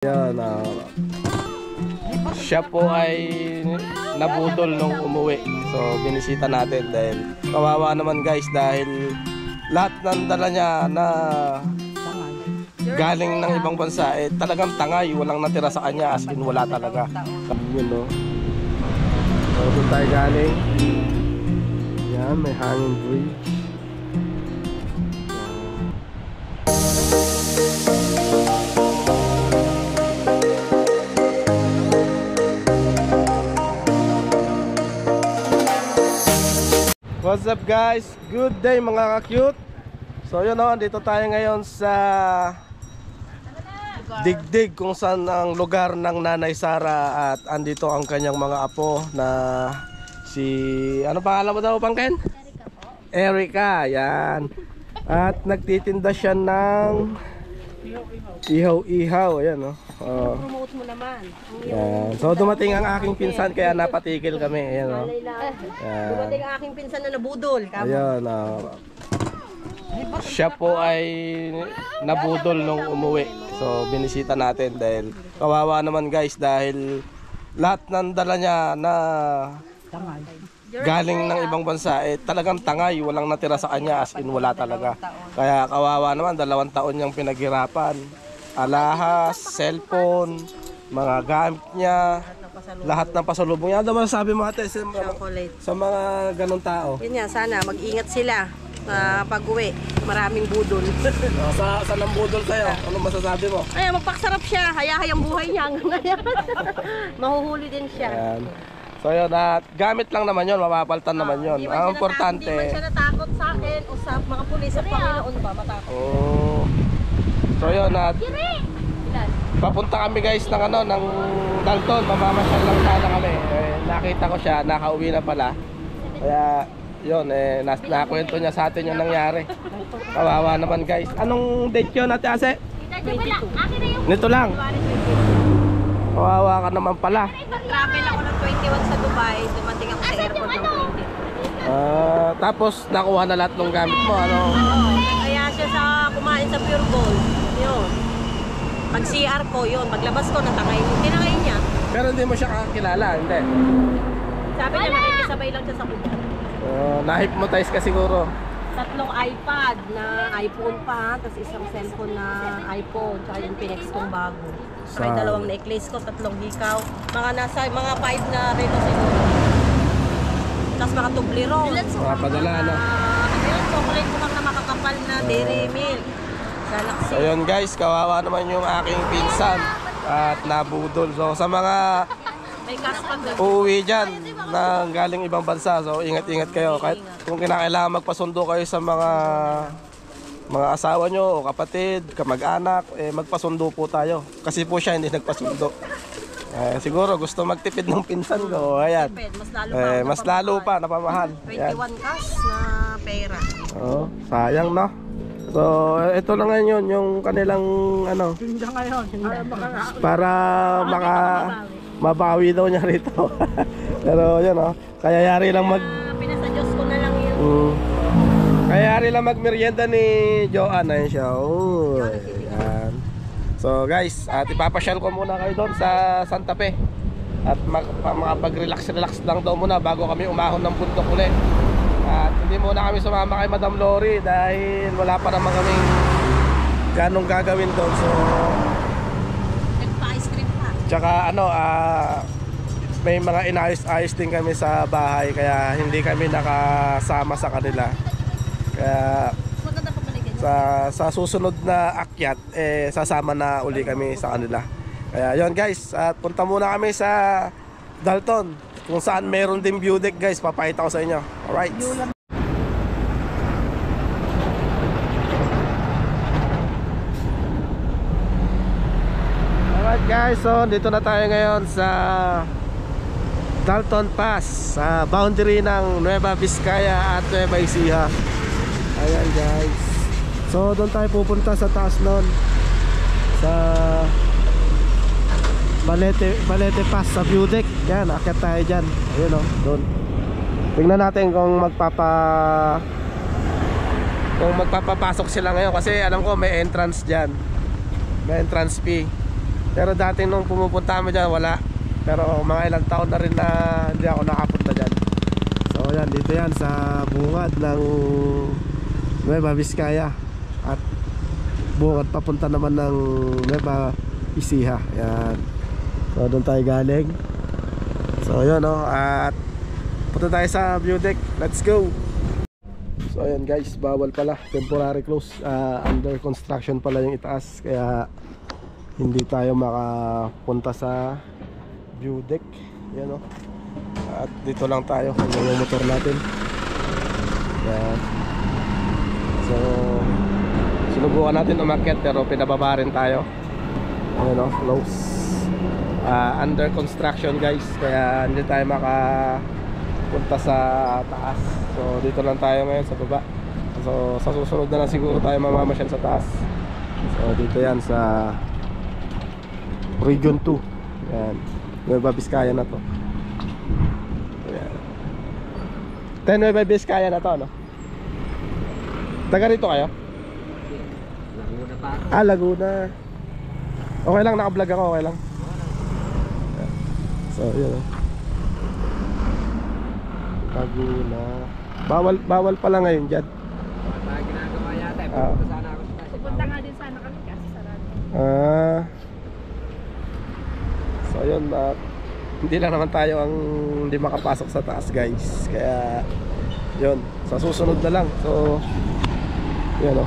Yan, siya po ay nabudol nung umuwi. So binisita natin dahil kawawa naman guys, dahil lahat ng dala niya na galing ng ibang bansa talagang tangay, walang natira sa kanya, as in wala talaga. Yun, no? So doon tayo galing. Yan, may hanging bridge. What's up guys? Good day mga ka-cute. So yun o, dito tayo ngayon sa Digdig, kung saan ang lugar ng Nanay Sara. At andito ang kanyang mga apo na si... ano pangalan mo daw, Pangken? Erika po. Erika, yan. At nagtitinda siya ng ihaw-ihaw. Ayan o. Promote mo naman. Yan. So dumating ang aking pinsan kaya napatigil kami. Ayan o. Dumating ang aking pinsan na nabudol. Ayan o. Siya po ay nabudol nung umuwi. So binisita natin dahil kawawa naman guys, dahil lahat ng dala niya na galing ng ibang bansa talagang tangay, walang natira sa kanya, as in wala talaga. Kaya kawawa naman, 2 taon niyang pinaghirapan. Alahas, cellphone, mga gamit niya, lahat ng pasalubong niya. Ano masasabi mo ate sa mga ganong tao? Yun yan, sana mag-ingat sila sa pag-uwi. Maraming budol. Sa nambudol sa'yo, ano masasabi mo? Ay, magpaksarap siya. Hayahayang buhay niya hanggang ngayon. Mahuhuli din siya. Ayan. So yun, at gamit lang naman yun, mapapaltan naman yun. Ang importante, hindi man siya natakot sa akin o sa mga pulis at Panginoon ba matakot. oh. So yun, at papunta kami guys ng ano, ng Dalton, mamamasyal lang sana kami. Nakita ko siya, nakauwi na pala. Kaya yun, nakwento niya sa atin yung nangyari. Kawawa naman guys. Anong date yun Ate Ase? 22. Nito lang. Kawawa ka naman pala. Travel ako ng 21 sa Dubai. Dumating ako sa airport ng 20. Tapos nakuha na lahat ng gamit mo, ano? Kaya siya sa kumain sa Pure Gold. Yun. Pag CR ko, yun. Paglabas ko, tinangay niya. Pero hindi mo siya kakilala, hindi? Sabi niya, makikisabay lang siya sa kuya. Na-hypnotize ka siguro. 3 iPad na iPhone pa, tapos isang cellphone na iPhone, tsaka yung Pinex kong bago. Saka 2 necklace ko, 3 hikaw. Mga 5 na rito siguro. Tapos mga tublero. Mga padala, ano? Ayun, chocolate ko na makakapal na Dairy Milk. Galaxy. Ayun guys, kawawa naman yung aking pinsan at nabudol. So sa mga May kaspag na. uuwi dyan na galing ibang bansa, so ingat-ingat kayo. Kahit kung kinakailangan magpasundo kayo sa mga asawa nyo o kapatid, kamag-anak, magpasundo po tayo. Kasi po siya hindi nagpasundo. Siguro gusto magtipid ng pinsan ko. Ayan. Mas lalo pa, napamahal. 21 cash na pera. Oh, sayang no. So ito lang ngayon yung kanilang ano, para mabawi daw niya rito. Pero yun oh, kaya yari lang Pinasa Diyos ko na lang yun. Kaya yari lang magmerienda ni Joanne. Ayun siya. Oh, ayan. So guys, ipapasyal ko muna kayo doon sa Santa Fe. At makapag-relax lang daw muna bago kami umahon ng bundok ulit. At hindi muna kami sumama kay Madam Lori dahil wala pa naman kaming ganong gagawin doon. So Nagpa-ice cream pa. tsaka ano, may mga inayos-ayos din kami sa bahay, kaya hindi kami nakasama sa kanila. Kaya Maganda pa balikin. sa susunod na akyat, sasama na uli kami sa kanila. Kaya yon guys, at punta muna kami sa Dalton, kung saan meron din view deck guys, papakita ko sa inyo. Alright. Alright guys, so dito na tayo ngayon sa Dalton Pass, sa boundary ng Nueva Vizcaya at Nueva Ecija. Ayan guys. So doon tayo pupunta sa taas nun, sa Balete Pass, sa view deck. Yan, akit tayo dyan. Ayun o, doon. Tingnan natin kung magpapapasok sila ngayon, kasi alam ko may entrance dyan. May entrance fee. Pero dati nung pumupunta kami dyan, wala. Pero mga ilang taon na rin na hindi ako nakapunta dyan. So yan, dito yan sa bungad ng Nueva Vizcaya. At bungad papunta naman ng Nueva Ecija. Yan. So doon tayo galing. So yun o, at punta tayo sa view deck. Let's go. So ayan guys, bawal pala, temporary close, under construction pala yung itaas. Kaya hindi tayo makapunta sa view deck. Yan o. At dito lang tayo hanggang yung motor natin. Yan. So sinubukan natin umakyat pero pinababa rin tayo. Ayan o, close, under construction guys. Kaya hindi tayo makapunta sa taas. So dito lang tayo ngayon sa baba. So sa susunod na lang siguro tayo mamamasyal sa taas. So dito yan sa Region 2. Yan, Nueva Vizcaya na to. Yan. Nueva Vizcaya na to, no? Taga rito kayo? Laguna pa ako. Ah, Laguna. Okay lang, naka-vlog ako, okay lang. So, yun. Laguna. Bawal pala ngayon dyan. Mga ginagawa yata, pupunta sana ako sa taas. Pupunta nga din sana kami kasi sarado. So yun, hindi lang naman tayo ang hindi makapasok sa taas guys. Kaya yun, sa susunod na lang. So yun o.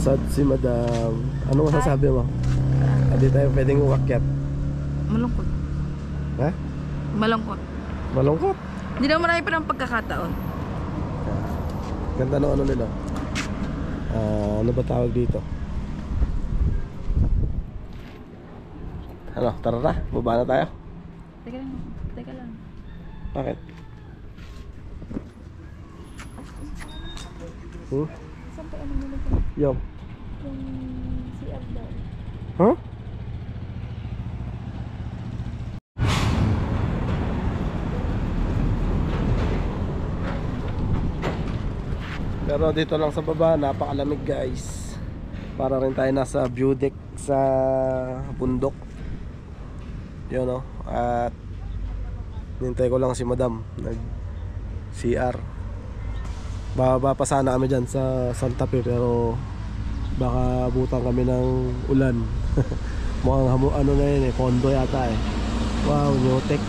Sad si Madam. Ano masasabi mo? Hindi tayo pwedeng umakyat. Malungkot. Ha? Malungkot. Malungkot. Hindi na marami pa ng pagkakataon. Ganda ng ano nila. Ano ba tawag dito? Ano, tara na, baba na tayo. Teka lang. Teka lang. Bakit? Saan pa ano nila ka? Yung Yung CR daw. huh? Pero dito lang sa baba, napakalamig guys. Para rin tayo nasa view deck sa bundok. Yun o. At nintay ko lang si Madam nag CR. Bababa pa sana kami dyan sa Santa Fe, pero baka butan kami ng ulan. Mukhang ano na yun eh, condo yata eh. Wow, new tech.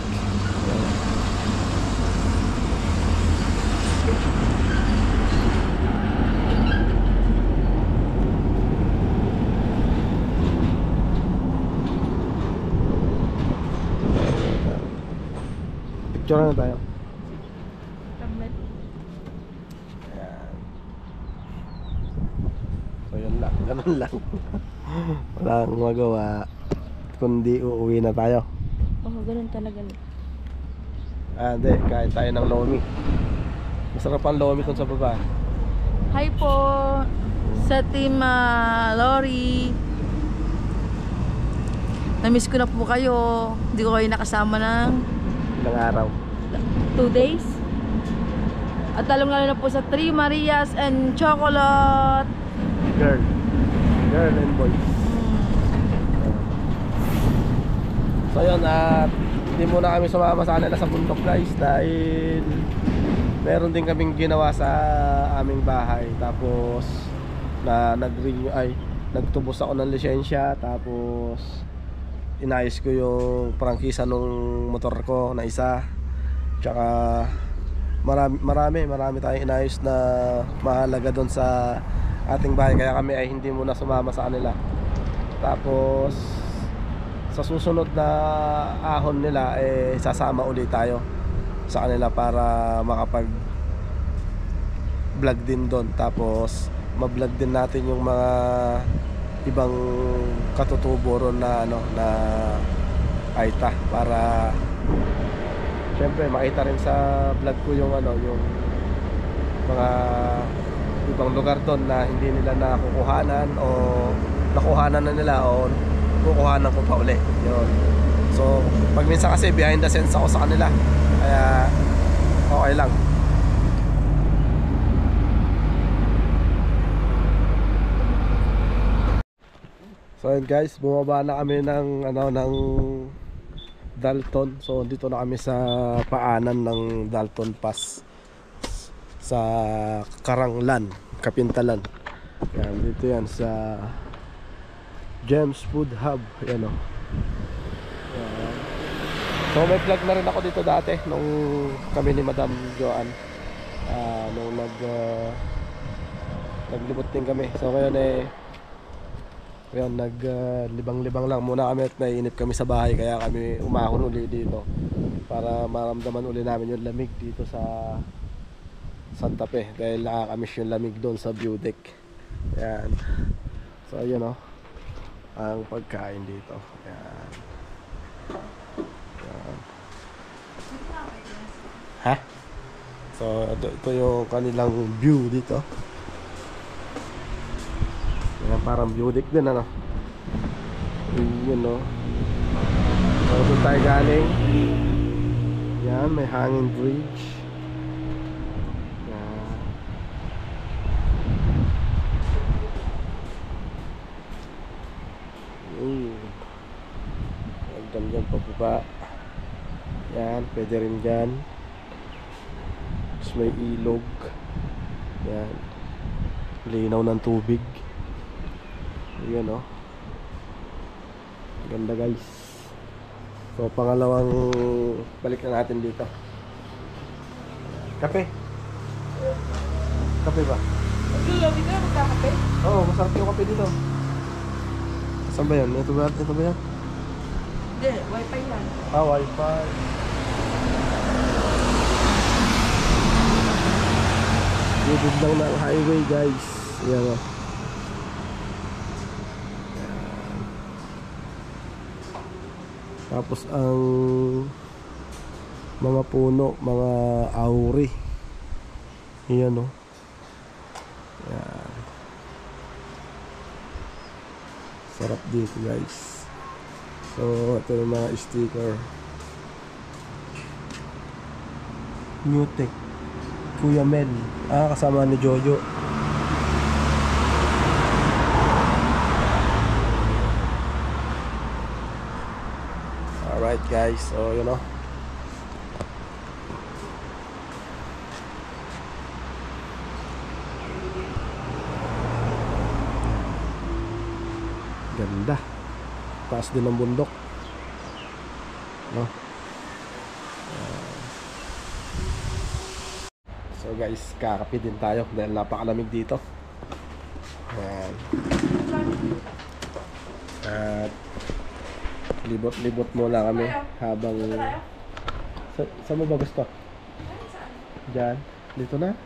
Picture na tayo. Tablet. Ayan. So yun lang, ganun lang. Wala akong magawa kundi uuwi na tayo. Oo, ganun talaga. Hindi, kain tayo ng lomi. Masarap ang lomi dun sa baba. Hi po sa team Lori. Na-miss ko na po kayo. Hindi ko kayo nakasama ng Ilang araw. 2 days. At lalong-lalo na po sa 3 Marias and Chocolate. Girl and boy. So yun, at hindi muna kami sumama sa kanila sa bundok guys, dahil meron din kaming ginawa sa aming bahay. Tapos nagtubos ako ng lisensya. Tapos inayos ko yung prangkisa nung motor ko na isa. Tsaka marami tayong inayos na mahalaga doon sa ating bahay. Kaya kami ay hindi muna sumama sa kanila. Tapos sa susunod na ahon nila sasama ulit tayo sa kanila para makapag vlog din doon. Tapos ma-vlog din natin yung mga ibang katutubo ron na ano na Aita para syempre makita rin sa vlog ko yung ano yung mga ibang lugar doon na hindi nila nakukuhanan o nakuhanan na nila o kukuhanan ko pa uli yun. So pag minsan kasi behind the scenes ako sa kanila kaya okay lang. So yun guys, bumaba na kami ng ano ng Dalton. So dito na kami sa paanan ng Dalton Pass sa Karanglan, Kapintalan. Yan, dito yan sa Gems Food Hub. Yan o. Yan. So may vlog na rin ako dito dati nung kami ni Madam Joanne. Nung naglibot din kami. So ngayon naglibang-libang lang muna kami at naiinip kami sa bahay kaya kami umahon uli dito para maramdaman uli namin yung lamig dito sa Santa Fe dahil nakakamiss yung lamig doon sa view deck. Yan. So ayun o ang pagkain dito. Yan. Yan. Ha? So ito yung kanilang view dito. Yan, parang view deck din ano. Yun no. So doon tayo galing. Yan, may hanging bridge. Yan. Hanggang dyan pababa. Yan, pwede rin dyan. Tapos may ilog. Yan. Linaw ng tubig. Ayan o. Ganda guys. So pangalawang balik na natin dito. Kape. Kape ba? Lagi ka magkakape? Oo, masarap yung kape dito. Saan ba yan? Ito ba yan? Hindi, wifi yan. Wifi. Gilid lang ng highway guys. Ayan o. Tapos ang mga puno, mga auri. Yan o. Yan. Sarap dito guys. So ito yung mga sticker. Newtek Kuya Mel. Kasama ni Jojo. Alright guys, so you know. Ganda. Taas din ng bundok. No? So guys, kakape din tayo dahil napakalamig dito. Ayan. At libot-libot muna kami habang saan mo ba gusto? Diyan, dito na.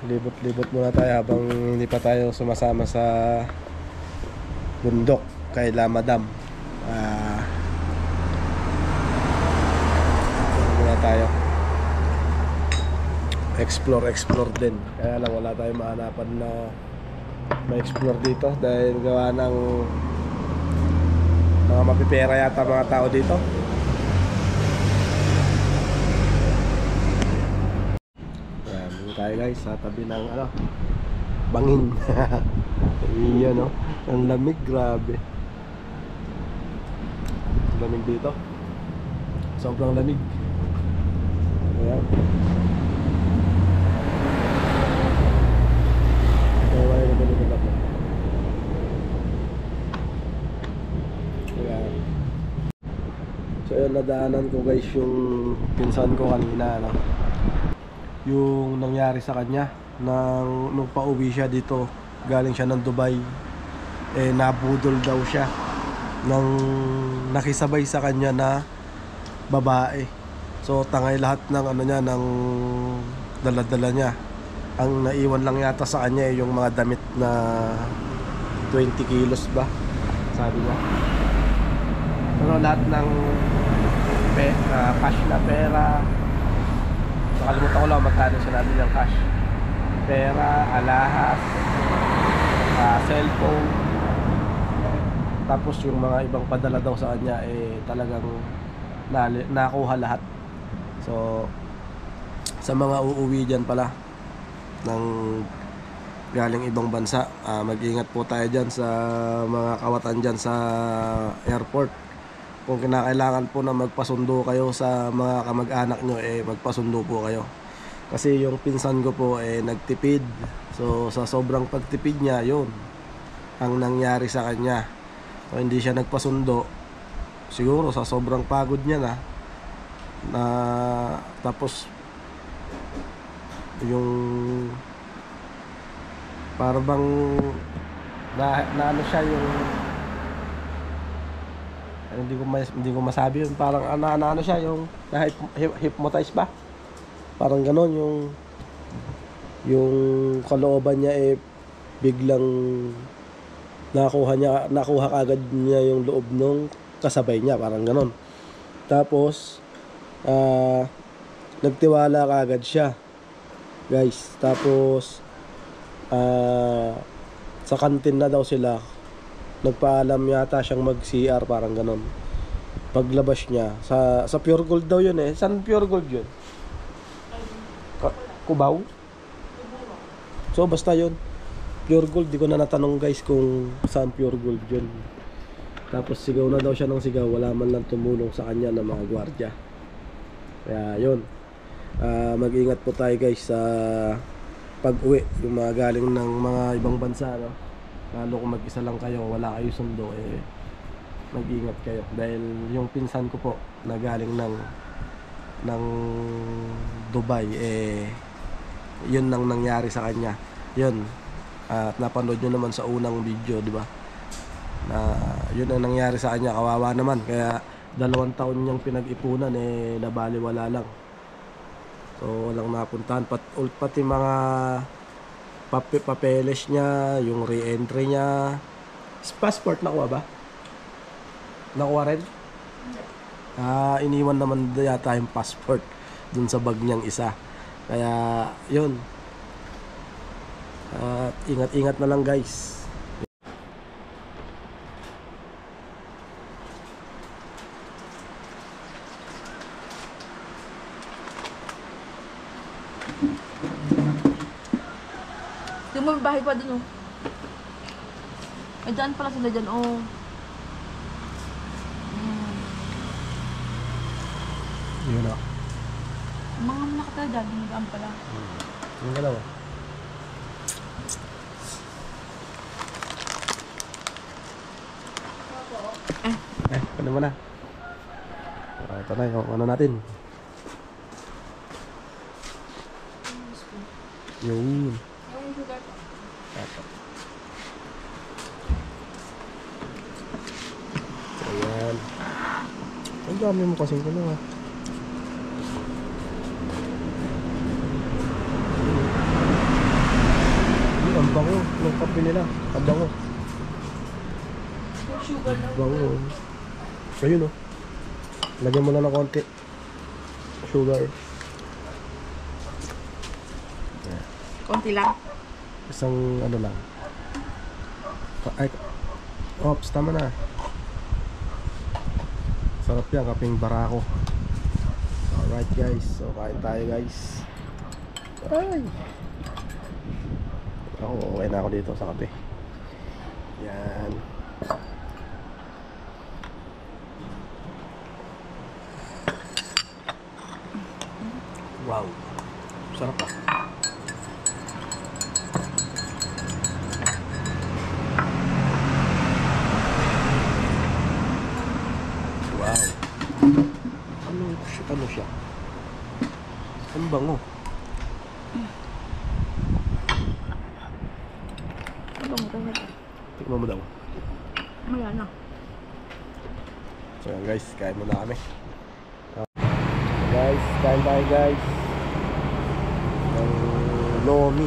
Libot-libot muna tayo habang hindi pa tayo sumasama sa bundok kay La Madam. Muna tayo. Explore din. Kaya lang wala tayong mahanapan na ma-explore dito dahil gawa ng mga mapipera yata mga tao dito. Ayan, dito tayo guys sa tabi ng bangin. Iyan no, ang lamig, grabe. Lamig dito. Sobrang lamig. Ayan. So yun, nadaanan ko guys yung pinsan ko kanina yung nangyari sa kanya nung pauwi siya dito, galing siya ng Dubai, nabudol daw siya ng nakisabay sa kanya na babae. So tangay lahat ng niya, ng dala-dala niya. Ang naiwan lang yata sa kanya yung mga damit na 20 kilos ba, sabi niya. Pero lahat ng cash na pera, nakalimutan ko lang magkano sinabi niyang cash, pera, alahas, cellphone, tapos yung mga ibang padala daw sa kanya talagang nakuha lahat. So sa mga uuwi dyan pala ng galing ibang bansa, mag-ingat po tayo dyan sa mga kawatan dyan sa airport. Kung kinakailangan po na magpasundo kayo sa mga kamag-anak nyo, magpasundo po kayo. Kasi yung pinsan ko po nagtipid. So sa sobrang pagtipid niya, yun ang nangyari sa kanya. So hindi siya nagpasundo, siguro sa sobrang pagod niya na tapos yung para bang na ano siya, yung hindi ko masabi yun, parang ano siya, yung hypnotize ba, parang ganon, yung kalooban niya biglang nakuha kagad niya yung loob nung kasabay niya, parang ganon. Tapos nagtiwala kagad siya, guys. Tapos sa kantin na daw sila, nagpaalam yata siyang mag CR, parang ganon. Paglabas niya sa Pure Gold daw yun. Saan Pure Gold yun? Cubao? So basta yun, Pure Gold. Di ko na natanong, guys, kung saan Pure Gold yun. Tapos sigaw na daw siya ng sigaw, wala man lang tumulong sa kanya ng mga gwardiya. Kaya yun, mag-ingat po tayo, guys, sa pag-uwi, yung mga galing ng mga ibang bansa, no? Lalo kung mag-isa lang kayo, wala kayo sundo, mag-ingat kayo. Dahil yung pinsan ko po na galing ng Dubai, yun nang nangyari sa kanya. Yun, at napanood nyo naman sa unang video, di ba? Na yun ang nangyari sa kanya, kawawa naman. Kaya 2 taon niyang pinag-ipunan, nabaliwala lang. So walang napuntahan, pati mga papeles niya, yung re-entry niya. Passport nakuha ba? Nakuha rin? Iniwan naman yata yung passport dun sa bag niyang isa. Kaya yun, ingat-ingat na lang, guys. Yung may bahay pa dun, oh. May dyan pala sila dyan, oh. Yun o. Mga nakatala dyan, hinigaan pala. Yung dalawa. Ano mo na? Ito na yung ano natin. Yun. Ito. Ayan. Ang dami mo kasing ko na. Ang bango ng kape nila. Ang bango. Sugar na. Bango. Ayun, oh. Lagyan mo na ng konti sugar. Konti lang. Isang ano lang. Ay, ops, tama na. Sarap yan, kaping barako. Alright, guys, so kain tayo, guys. Ay, ako okay na ako dito sa kape. Yan. Wow, sarap pa. Wow. Ano siya? Ang bango. Ano mo tayo? Tikman mo daw. Wala na. So yan, guys, kain muna kami. Guys, kain tayo, guys. Ng lomi.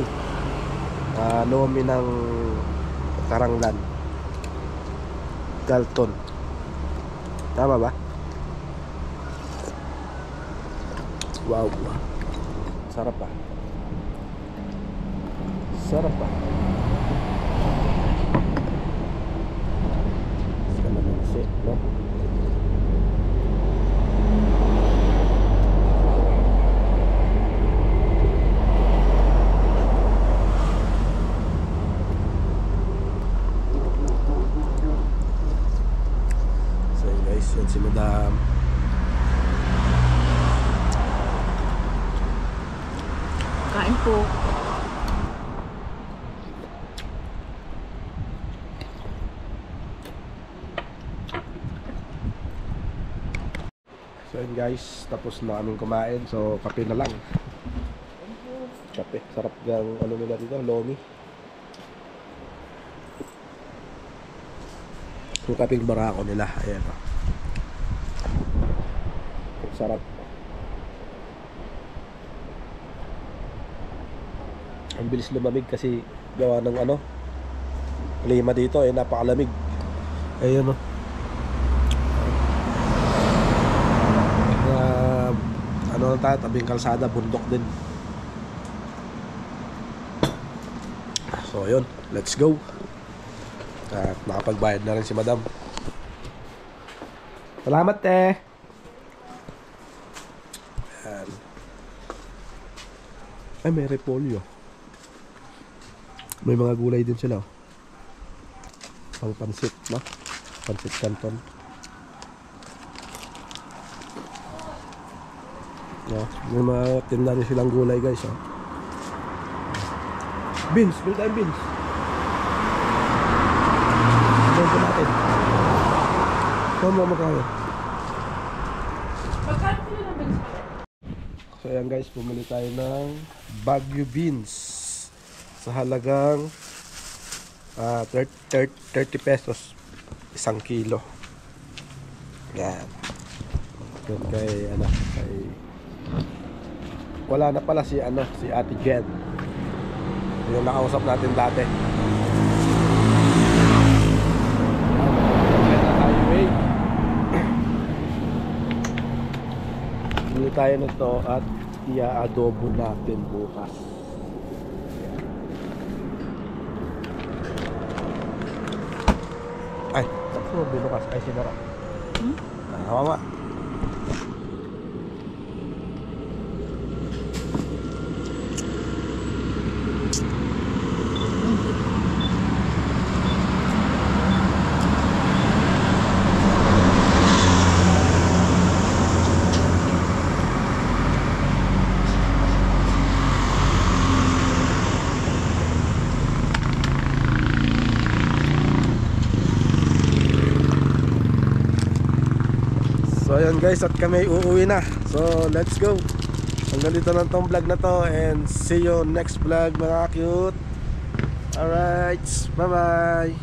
Lomi ng Karanglan. Galton. Tama ba? Wow. Sarap pa. Sarap pa. Kalamansi, no? So guys, yan si Madam. Kain po. So yun guys, tapos na kaming kumain. So kape na lang. Kape, sarap ng ano nila dito, lomi. Yung kapeng barako nila, ayan o. Sarap. Ang bilis lumamig kasi gawa ng ano, klima dito ay napakalamig. Ayan o. Ano lang tayo, tabing kalsada, bundok din. So yun, let's go. At nakapagbayad na rin si Madam. Salamat te. Ayan. Ay, may repolyo. May mga gulay din sila. Pang pansit, no? Pansit canton. No? May mga tinda rin silang gulay guys, oh. Beans, may tayong beans. Ito natin. Kama makaya. So ayan guys, pumili tayo ng Baguio beans sa halagang 30 pesos 1 kilo. Yan. Yun kay ano, kay wala na pala si ano, si Ate Jen. Yung nakausap natin dati. Highway. Bili tayo nito at i-adobo natin bukas. Ay, sakto binukas. Ay, sinara. Hawa. So ayan guys, at kami uuwi na. So let's go. Hanggang dito lang tong vlog na to, and see you next vlog mga cute. Alright, bye bye.